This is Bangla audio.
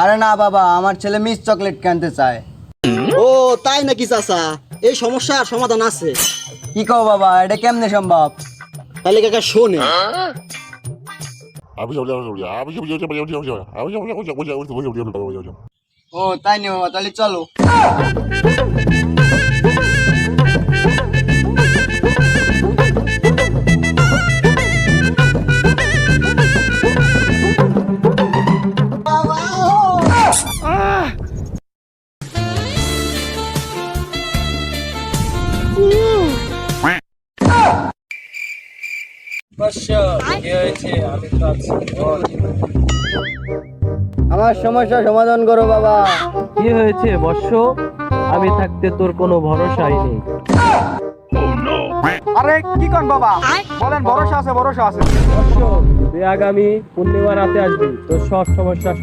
আরে না বাবা, আমার ছেলে মিস চকলেট কিনতে চায়। ও তাই নাকি চাচা, এই সমস্যার সমাধান আছে। কি কও বাবা, এটা কেমনে সম্ভব? তাহলে কাকা শোনে। ও তাই নি বাবা, তাহলে চলো। আমার সমস্যা সমাধান করো বাবা। কি হয়েছে বৎস? আমি থাকতে তোর কোনো ভরসাই নেই। আরে কি কন বাবা, বলেন ভরসা আছে, ভরসা আছে। বৎস, তুই আগামী পূর্ণিমা রাতে আসবি, তোর সব সমস্যা